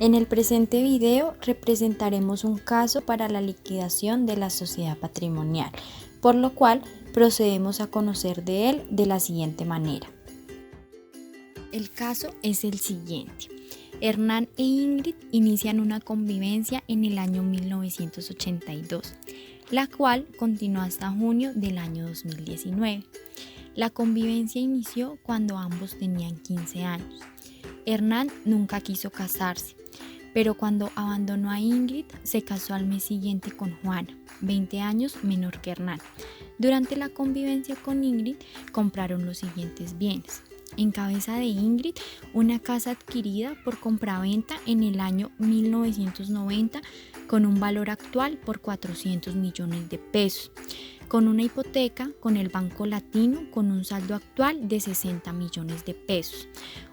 En el presente video representaremos un caso para la liquidación de la sociedad patrimonial, por lo cual procedemos a conocer de él de la siguiente manera. El caso es el siguiente. Hernán e Ingrid inician una convivencia en el año 1982, la cual continuó hasta junio del año 2019. La convivencia inició cuando ambos tenían 15 años. Hernán nunca quiso casarse, pero cuando abandonó a Ingrid, se casó al mes siguiente con Juana, 20 años menor que Hernán. Durante la convivencia con Ingrid, compraron los siguientes bienes. En cabeza de Ingrid, una casa adquirida por compraventa en el año 1990 con un valor actual por 400 millones de pesos, con una hipoteca con el Banco Latino con un saldo actual de 60 millones de pesos,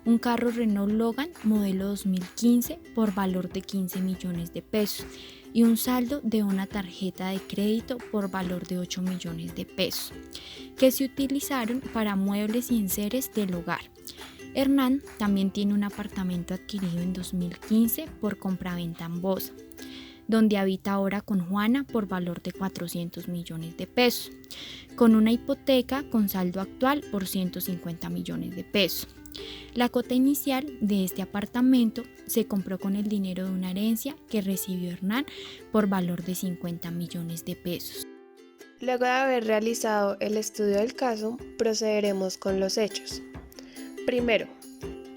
un carro Renault Logan modelo 2015 por valor de 15 millones de pesos y un saldo de una tarjeta de crédito por valor de 8 millones de pesos, que se utilizaron para muebles y enseres del hogar. Hernán también tiene un apartamento adquirido en 2015 por compraventa en Bosa, donde habita ahora con Juana por valor de 400 millones de pesos, con una hipoteca con saldo actual por 150 millones de pesos. La cuota inicial de este apartamento se compró con el dinero de una herencia que recibió Hernán por valor de 50 millones de pesos. Luego de haber realizado el estudio del caso, procederemos con los hechos. Primero,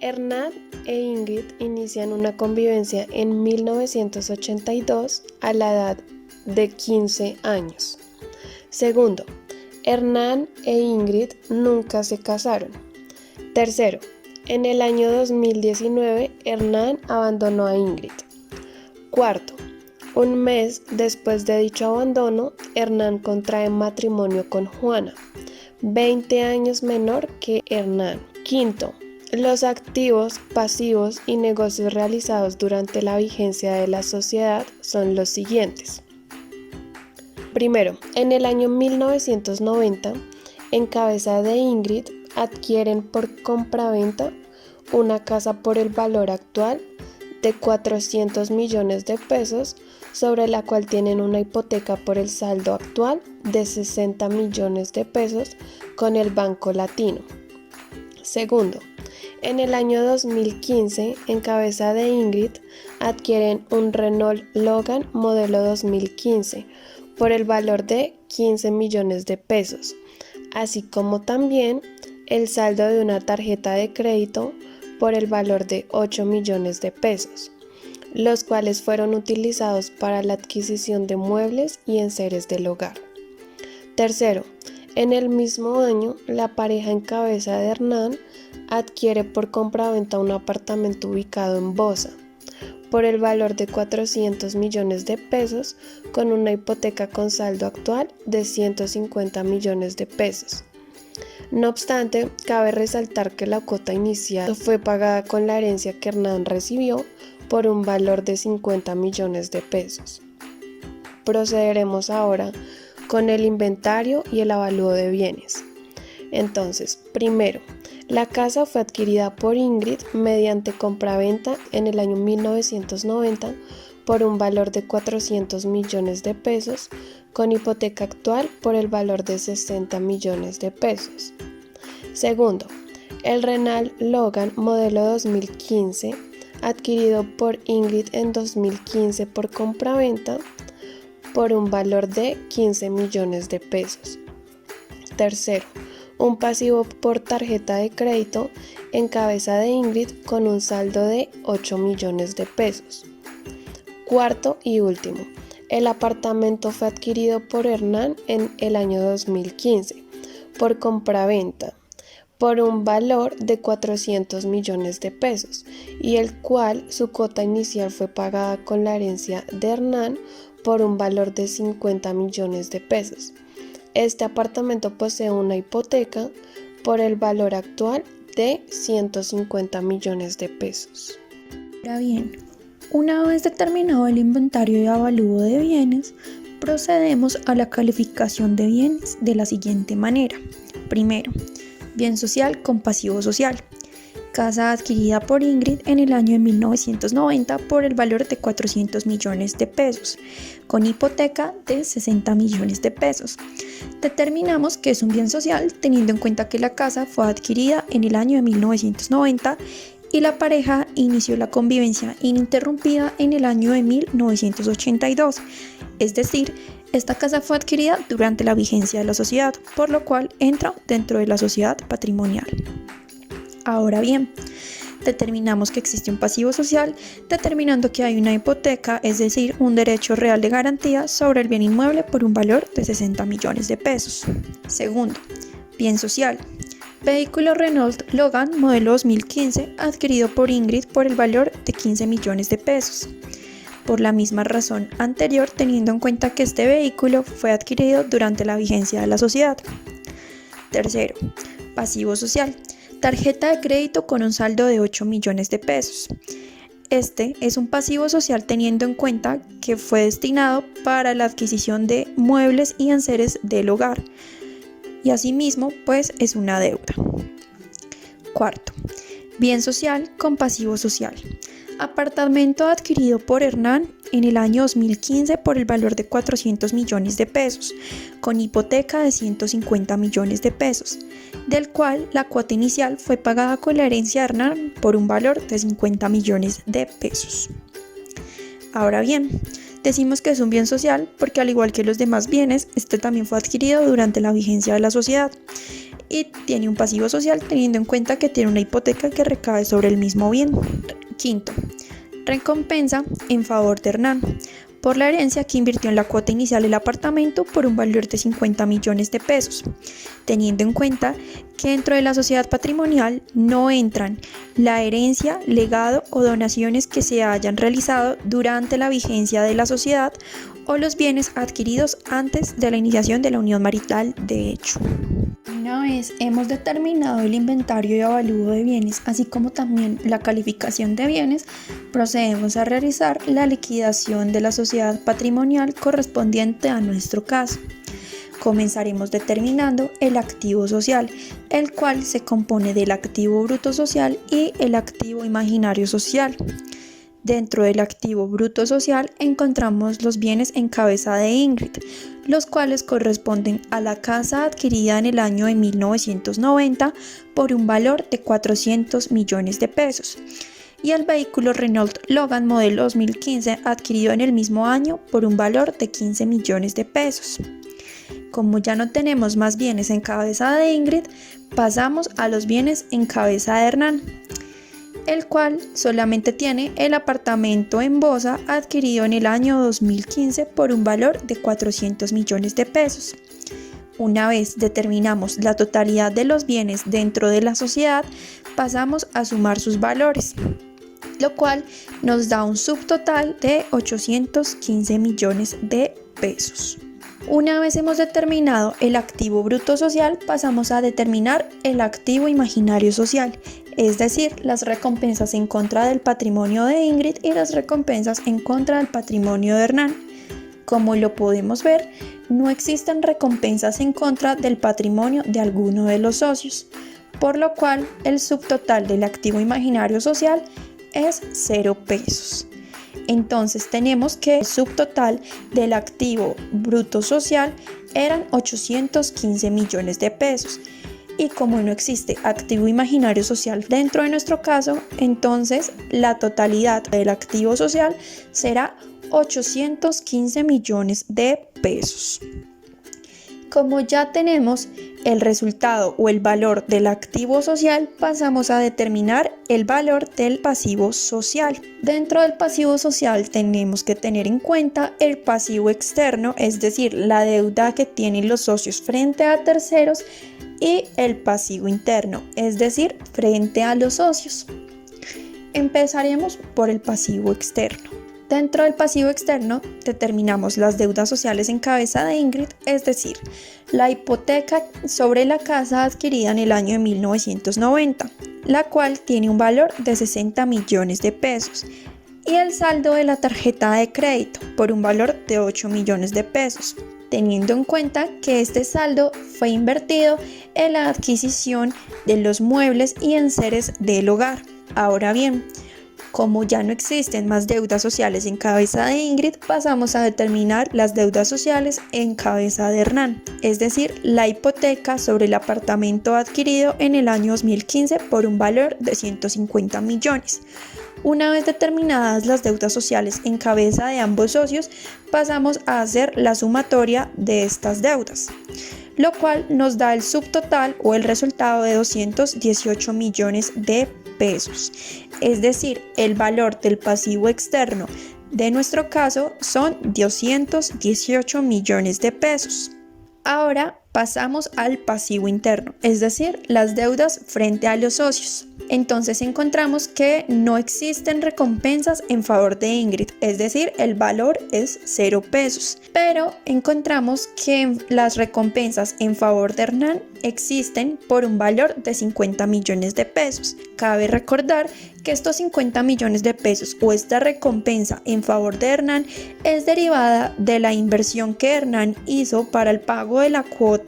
Hernán e Ingrid inician una convivencia en 1982 a la edad de 15 años. Segundo, Hernán e Ingrid nunca se casaron. Tercero, en el año 2019, Hernán abandonó a Ingrid. Cuarto, un mes después de dicho abandono, Hernán contrae matrimonio con Juana, 20 años menor que Hernán. Quinto, los activos, pasivos y negocios realizados durante la vigencia de la sociedad son los siguientes. Primero, en el año 1990, en cabeza de Ingrid, adquieren por compraventa una casa por el valor actual de 400 millones de pesos, sobre la cual tienen una hipoteca por el saldo actual de 60 millones de pesos con el Banco Latino. Segundo, en el año 2015, en cabeza de Ingrid, adquieren un Renault Logan modelo 2015 por el valor de 15 millones de pesos, así como también el saldo de una tarjeta de crédito por el valor de 8 millones de pesos, los cuales fueron utilizados para la adquisición de muebles y enseres del hogar. Tercero, en el mismo año, la pareja en cabeza de Hernán adquiere por compraventa un apartamento ubicado en Bosa por el valor de 400 millones de pesos con una hipoteca con saldo actual de 150 millones de pesos. No obstante, cabe resaltar que la cuota inicial fue pagada con la herencia que Hernán recibió por un valor de 50 millones de pesos. Procederemos ahora con el inventario y el avalúo de bienes. Entonces, primero, la casa fue adquirida por Ingrid mediante compraventa en el año 1990 por un valor de 400 millones de pesos con hipoteca actual por el valor de 60 millones de pesos. Segundo, el Renault Logan modelo 2015 adquirido por Ingrid en 2015 por compraventa por un valor de 15 millones de pesos. Tercero, un pasivo por tarjeta de crédito en cabeza de Ingrid con un saldo de 8 millones de pesos. Cuarto y último, el apartamento fue adquirido por Hernán en el año 2015 por compraventa por un valor de 400 millones de pesos y el cual su cuota inicial fue pagada con la herencia de Hernán por un valor de 50 millones de pesos. Este apartamento posee una hipoteca por el valor actual de 150 millones de pesos. Ahora bien, una vez determinado el inventario y avalúo de bienes, procedemos a la calificación de bienes de la siguiente manera. Primero, bien social con pasivo social. casa adquirida por Ingrid en el año de 1990 por el valor de 400 millones de pesos, con hipoteca de 60 millones de pesos. Determinamos que es un bien social teniendo en cuenta que la casa fue adquirida en el año de 1990 y la pareja inició la convivencia ininterrumpida en el año de 1982, es decir, esta casa fue adquirida durante la vigencia de la sociedad, por lo cual entra dentro de la sociedad patrimonial. Ahora bien, determinamos que existe un pasivo social, determinando que hay una hipoteca, es decir, un derecho real de garantía sobre el bien inmueble por un valor de 60 millones de pesos. Segundo, bien social. Vehículo Renault Logan modelo 2015 adquirido por Ingrid por el valor de 15 millones de pesos. Por la misma razón anterior, teniendo en cuenta que este vehículo fue adquirido durante la vigencia de la sociedad. Tercero, pasivo social. Tarjeta de crédito con un saldo de 8 millones de pesos. Este es un pasivo social teniendo en cuenta que fue destinado para la adquisición de muebles y enseres del hogar. Y asimismo, pues es una deuda. Cuarto, bien social con pasivo social. Apartamento adquirido por Hernán en el año 2015 por el valor de 400 millones de pesos, con hipoteca de 150 millones de pesos, del cual la cuota inicial fue pagada con la herencia de Hernán por un valor de 50 millones de pesos. Ahora bien, decimos que es un bien social porque al igual que los demás bienes, este también fue adquirido durante la vigencia de la sociedad y tiene un pasivo social teniendo en cuenta que tiene una hipoteca que recae sobre el mismo bien. Quinto, recompensa en favor de Hernán por la herencia que invirtió en la cuota inicial del apartamento por un valor de 50 millones de pesos, teniendo en cuenta que dentro de la sociedad patrimonial no entran la herencia, legado o donaciones que se hayan realizado durante la vigencia de la sociedad o los bienes adquiridos antes de la iniciación de la unión marital de hecho. Una vez hemos determinado el inventario y avalúo de bienes, así como también la calificación de bienes, procedemos a realizar la liquidación de la sociedad patrimonial correspondiente a nuestro caso. Comenzaremos determinando el activo social, el cual se compone del activo bruto social y el activo imaginario social. Dentro del activo bruto social encontramos los bienes en cabeza de Ingrid, los cuales corresponden a la casa adquirida en el año de 1990 por un valor de 400 millones de pesos y el vehículo Renault Logan modelo 2015 adquirido en el mismo año por un valor de 15 millones de pesos. Como ya no tenemos más bienes en cabeza de Ingrid, pasamos a los bienes en cabeza de Hernán, el cual solamente tiene el apartamento en Bosa adquirido en el año 2015 por un valor de 400 millones de pesos. Una vez determinamos la totalidad de los bienes dentro de la sociedad, pasamos a sumar sus valores, lo cual nos da un subtotal de 815 millones de pesos. Una vez hemos determinado el activo bruto social, pasamos a determinar el activo imaginario social, es decir, las recompensas en contra del patrimonio de Ingrid y las recompensas en contra del patrimonio de Hernán. Como lo podemos ver, no existen recompensas en contra del patrimonio de alguno de los socios, por lo cual el subtotal del activo imaginario social es 0 pesos. Entonces tenemos que el subtotal del activo bruto social eran 815 millones de pesos. Y como no existe activo imaginario social dentro de nuestro caso, entonces la totalidad del activo social será 815 millones de pesos. Como ya tenemos el resultado o el valor del activo social, pasamos a determinar el valor del pasivo social. Dentro del pasivo social tenemos que tener en cuenta el pasivo externo, es decir, la deuda que tienen los socios frente a terceros, y el pasivo interno, es decir, frente a los socios. Empezaremos por el pasivo externo. Dentro del pasivo externo determinamos las deudas sociales en cabeza de Ingrid, es decir, la hipoteca sobre la casa adquirida en el año de 1990, la cual tiene un valor de 60 millones de pesos, y el saldo de la tarjeta de crédito por un valor de 8 millones de pesos. teniendo en cuenta que este saldo fue invertido en la adquisición de los muebles y enseres del hogar. Ahora bien, como ya no existen más deudas sociales en cabeza de Ingrid, pasamos a determinar las deudas sociales en cabeza de Hernán, es decir, la hipoteca sobre el apartamento adquirido en el año 2015 por un valor de 150 millones. Una vez determinadas las deudas sociales en cabeza de ambos socios, pasamos a hacer la sumatoria de estas deudas, lo cual nos da el subtotal o el resultado de 218 millones de pesos. Es decir, el valor del pasivo externo de nuestro caso son 218 millones de pesos. Ahora pasamos al pasivo interno, es decir, las deudas frente a los socios. Entonces encontramos que no existen recompensas en favor de Ingrid, es decir, el valor es 0 pesos. Pero encontramos que las recompensas en favor de Hernán existen por un valor de 50 millones de pesos. Cabe recordar que estos 50 millones de pesos o esta recompensa en favor de Hernán es derivada de la inversión que Hernán hizo para el pago de la cuota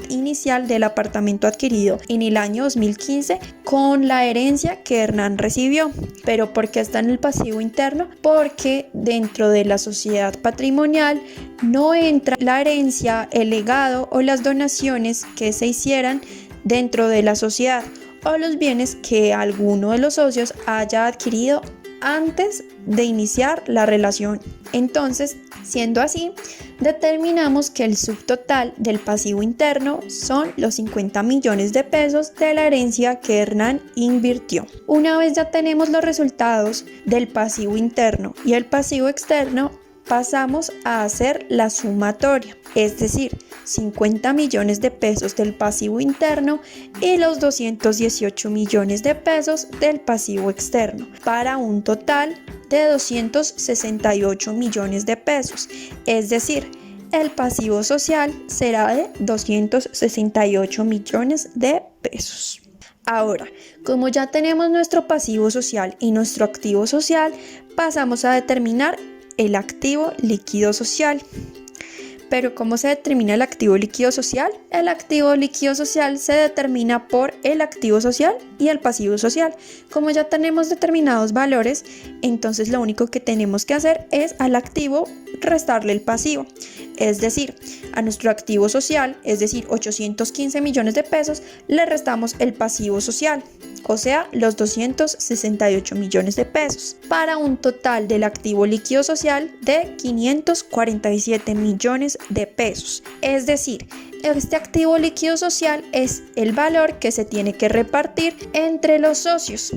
inicial del apartamento adquirido en el año 2015 con la herencia que Hernán recibió. Pero ¿por qué está en el pasivo interno? Porque dentro de la sociedad patrimonial no entra la herencia, el legado o las donaciones que se hicieran dentro de la sociedad o los bienes que alguno de los socios haya adquirido antes de iniciar la relación. Entonces, siendo así, determinamos que el subtotal del pasivo interno son los 50 millones de pesos de la herencia que Hernán invirtió. Una vez ya tenemos los resultados del pasivo interno y el pasivo externo, pasamos a hacer la sumatoria, es decir, 50 millones de pesos del pasivo interno y los 218 millones de pesos del pasivo externo, para un total de 268 millones de pesos, es decir, el pasivo social será de 268 millones de pesos. Ahora, como ya tenemos nuestro pasivo social y nuestro activo social, pasamos a determinar el activo líquido social. Pero ¿cómo se determina el activo líquido social? El activo líquido social se determina por el activo social y el pasivo social. Como ya tenemos determinados valores, entonces lo único que tenemos que hacer es al activo restarle el pasivo. Es decir, a nuestro activo social, es decir, 815 millones de pesos, le restamos el pasivo social, o sea, los 268 millones de pesos, para un total del activo líquido social de 547 millones de pesos. Es decir, este activo líquido social es el valor que se tiene que repartir entre los socios,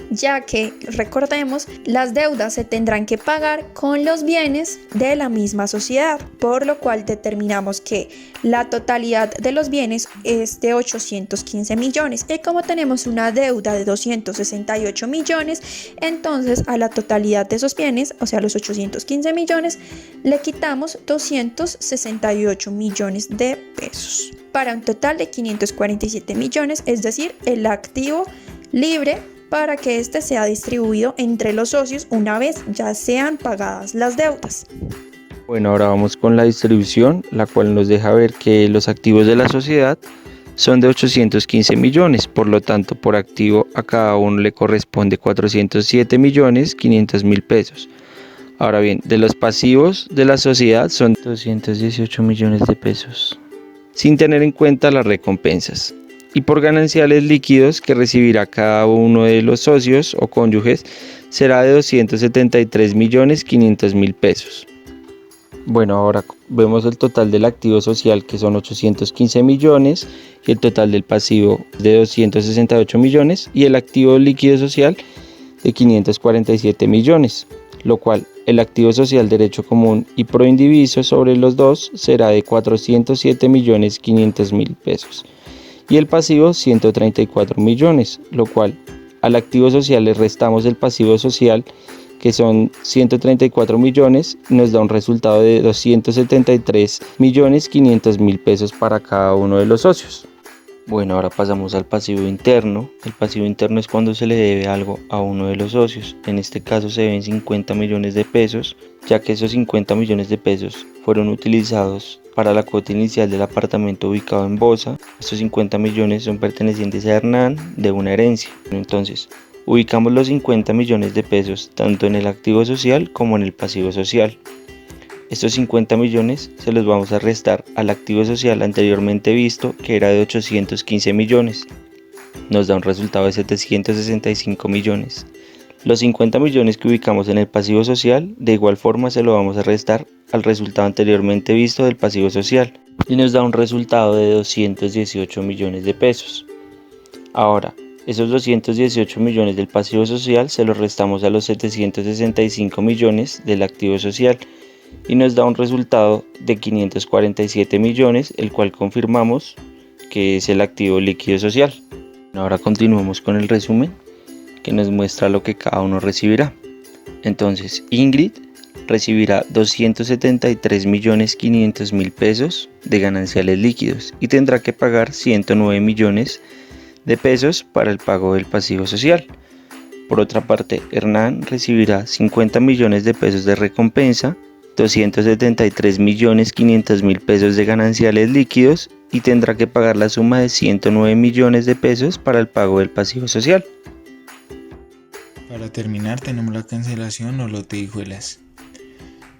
ya que, recordemos, las deudas se tendrán que pagar con los bienes de la misma sociedad, por lo cual determinamos que la totalidad de los bienes es de 815 millones y como tenemos una deuda de 268 millones, entonces a la totalidad de esos bienes, o sea los 815 millones, le quitamos 268 millones de pesos para un total de 547 millones, es decir, el activo libre para que este sea distribuido entre los socios una vez ya sean pagadas las deudas. Bueno, ahora vamos con la distribución, la cual nos deja ver que los activos de la sociedad son de 815 millones, por lo tanto por activo a cada uno le corresponde 407 millones 500 mil pesos. Ahora bien, de los pasivos de la sociedad son 218 millones de pesos, sin tener en cuenta las recompensas. Y por gananciales líquidos que recibirá cada uno de los socios o cónyuges será de 273 millones 500 mil pesos. Bueno, ahora vemos el total del activo social, que son 815 millones, y el total del pasivo de 268 millones y el activo líquido social de 547 millones, lo cual el activo social derecho común y proindiviso sobre los dos será de 407 millones 500 mil pesos y el pasivo 134 millones, lo cual al activo social le restamos el pasivo social, que son 134 millones, nos da un resultado de 273 millones 500 mil pesos para cada uno de los socios. Bueno, ahora pasamos al pasivo interno. El pasivo interno es cuando se le debe algo a uno de los socios. En este caso se deben 50 millones de pesos, ya que esos 50 millones de pesos fueron utilizados para la cuota inicial del apartamento ubicado en Bosa. Estos 50 millones son pertenecientes a Hernán de una herencia. Entonces, ubicamos los 50 millones de pesos tanto en el activo social como en el pasivo social. Estos 50 millones se los vamos a restar al activo social anteriormente visto, que era de 815 millones. Nos da un resultado de 765 millones. Los 50 millones que ubicamos en el pasivo social, de igual forma se lo vamos a restar al resultado anteriormente visto del pasivo social, y nos da un resultado de 218 millones de pesos. Ahora, esos 218 millones del pasivo social se los restamos a los 765 millones del activo social, y nos da un resultado de 547 millones, el cual confirmamos que es el activo líquido social. Ahora continuamos con el resumen que nos muestra lo que cada uno recibirá. Entonces, Ingrid recibirá 273.500.000 pesos de gananciales líquidos y tendrá que pagar 109 millones de pesos para el pago del pasivo social. Por otra parte, Hernán recibirá 50 millones de pesos de recompensa, 273.500.000 pesos de gananciales líquidos y tendrá que pagar la suma de 109 millones de pesos para el pago del pasivo social. Para terminar tenemos la cancelación o lote de hijuelas.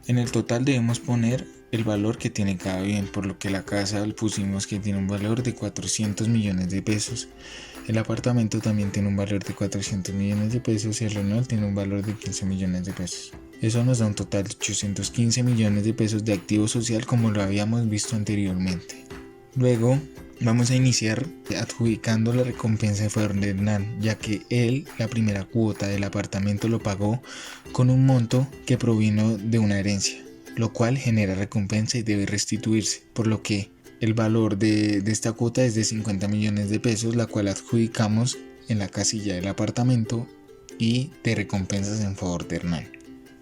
En el total debemos poner el valor que tiene cada bien, por lo que la casa pusimos que tiene un valor de 400 millones de pesos. El apartamento también tiene un valor de 400 millones de pesos y el Renault tiene un valor de 15 millones de pesos. Eso nos da un total de 815 millones de pesos de activo social como lo habíamos visto anteriormente. Luego vamos a iniciar adjudicando la recompensa de favor de Hernán, ya que él la primera cuota del apartamento lo pagó con un monto que provino de una herencia, lo cual genera recompensa y debe restituirse, por lo que el valor de esta cuota es de 50 millones de pesos, la cual adjudicamos en la casilla del apartamento y de recompensas en favor de Hernán.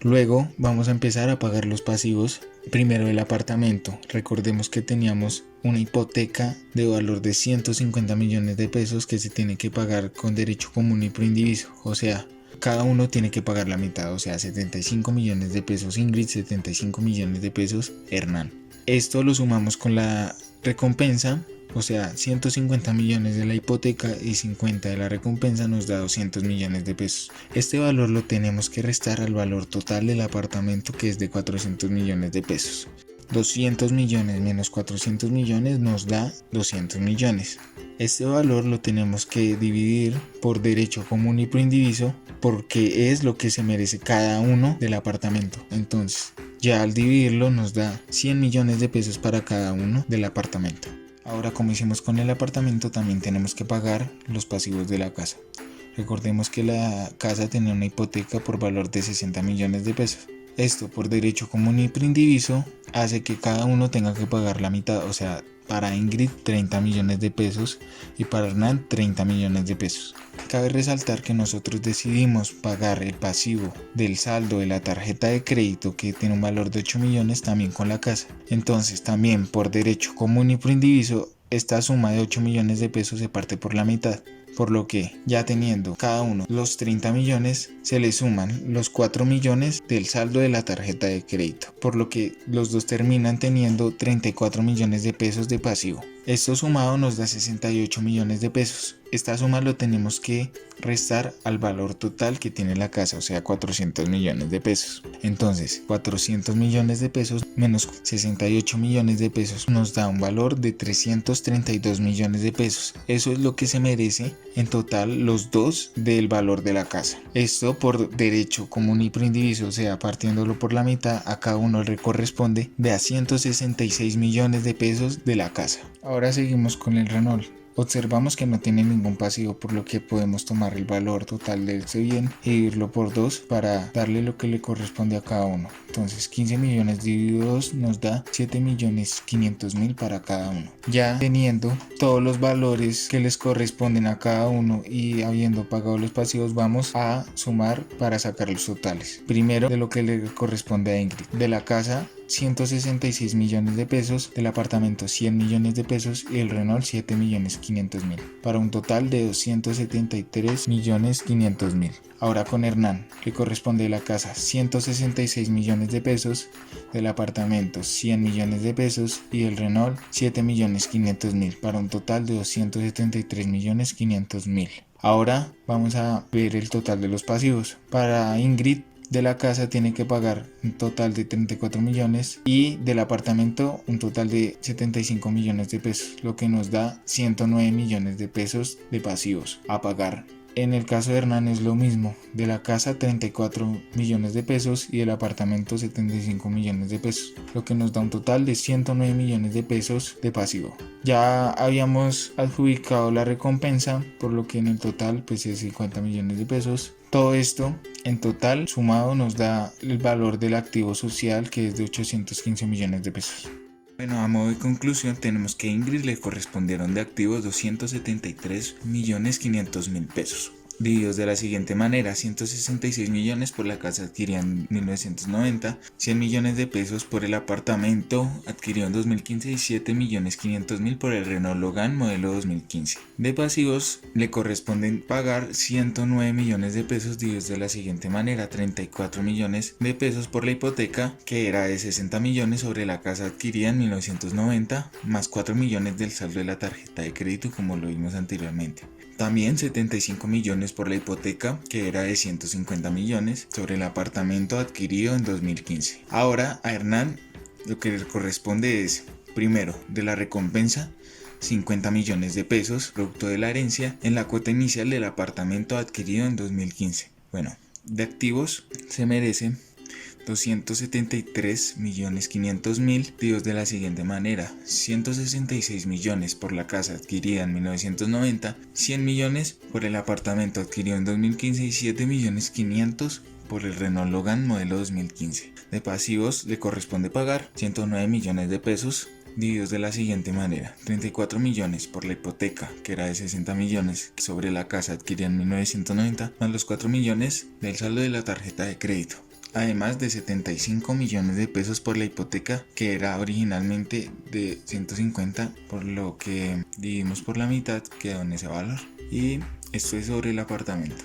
Luego vamos a empezar a pagar los pasivos. Primero el apartamento. Recordemos que teníamos una hipoteca de valor de 150 millones de pesos que se tiene que pagar con derecho común y proindiviso. O sea, cada uno tiene que pagar la mitad. O sea, 75 millones de pesos Ingrid, 75 millones de pesos Hernán. Esto lo sumamos con la recompensa. O sea, 150 millones de la hipoteca y 50 de la recompensa nos da 200 millones de pesos. Este valor lo tenemos que restar al valor total del apartamento, que es de 400 millones de pesos. 200 millones menos 400 millones nos da 200 millones. Este valor lo tenemos que dividir por derecho común y proindiviso, porque es lo que se merece cada uno del apartamento. Entonces, ya al dividirlo nos da 100 millones de pesos para cada uno del apartamento. Ahora, como hicimos con el apartamento, también tenemos que pagar los pasivos de la casa. Recordemos que la casa tenía una hipoteca por valor de 60 millones de pesos. Esto, por derecho común y proindiviso, hace que cada uno tenga que pagar la mitad. O sea, para Ingrid 30 millones de pesos y para Hernán 30 millones de pesos. Cabe resaltar que nosotros decidimos pagar el pasivo del saldo de la tarjeta de crédito, que tiene un valor de 8 millones, también con la casa. Entonces también por derecho común y proindiviso, esta suma de 8 millones de pesos se parte por la mitad. Por lo que, ya teniendo cada uno los 30 millones, se le suman los 4 millones del saldo de la tarjeta de crédito. Por lo que los dos terminan teniendo 34 millones de pesos de pasivo. Esto sumado nos da 68 millones de pesos. Esta suma lo tenemos que restar al valor total que tiene la casa, o sea 400 millones de pesos. Entonces 400 millones de pesos menos 68 millones de pesos nos da un valor de 332 millones de pesos. Eso es lo que se merece en total los dos del valor de la casa. Esto por derecho común y proindiviso, o sea partiéndolo por la mitad, a cada uno le corresponde de a 166 millones de pesos de la casa. Ahora seguimos con el Renault. Observamos que no tiene ningún pasivo, por lo que podemos tomar el valor total de este bien e dividirlo por 2 para darle lo que le corresponde a cada uno. Entonces 15 millones dividido 2 nos da 7.500.000 para cada uno. Ya teniendo todos los valores que les corresponden a cada uno y habiendo pagado los pasivos, vamos a sumar para sacar los totales. Primero de lo que le corresponde a Ingrid. De la casa 166 millones de pesos, del apartamento 100 millones de pesos y del Renault 7.500.000, para un total de 273.500.000. Ahora con Hernán le corresponde la casa 166 millones de pesos, del apartamento 100 millones de pesos y el Renault 7.500.000 para un total de 273.500.000. Ahora vamos a ver el total de los pasivos. Para Ingrid de la casa tiene que pagar un total de 34 millones y del apartamento un total de 75 millones de pesos, lo que nos da 109 millones de pesos de pasivos a pagar. En el caso de Hernán es lo mismo, de la casa 34 millones de pesos y del apartamento 75 millones de pesos, lo que nos da un total de 109 millones de pesos de pasivo. Ya habíamos adjudicado la recompensa, por lo que en el total pues es 50 millones de pesos. Todo esto en total sumado nos da el valor del activo social, que es de 815 millones de pesos. Bueno, a modo de conclusión tenemos que a Ingrid le correspondieron de activos 273.500.000 pesos, divididos de la siguiente manera: 166 millones por la casa adquirida en 1990, 100 millones de pesos por el apartamento adquirido en 2015 y 7.500.000 por el Renault Logan modelo 2015. De pasivos le corresponden pagar 109 millones de pesos, divididos de la siguiente manera: 34 millones de pesos por la hipoteca, que era de 60 millones sobre la casa adquirida en 1990, más 4 millones del saldo de la tarjeta de crédito, como lo vimos anteriormente. También 75 millones por la hipoteca, que era de 150 millones sobre el apartamento adquirido en 2015. Ahora a Hernán lo que le corresponde es, primero, de la recompensa 50 millones de pesos, producto de la herencia, en la cuota inicial del apartamento adquirido en 2015. Bueno, de activos se merece 273.500.000, divididos de la siguiente manera: 166 millones por la casa adquirida en 1990, 100 millones por el apartamento adquirido en 2015 y 7.500.000 por el Renault Logan modelo 2015. De pasivos le corresponde pagar 109 millones de pesos, divididos de la siguiente manera: 34 millones por la hipoteca, que era de 60 millones sobre la casa adquirida en 1990, más los 4 millones del saldo de la tarjeta de crédito, además de 75 millones de pesos por la hipoteca, que era originalmente de 150, por lo que dividimos por la mitad, quedó en ese valor. Y esto es sobre el apartamento.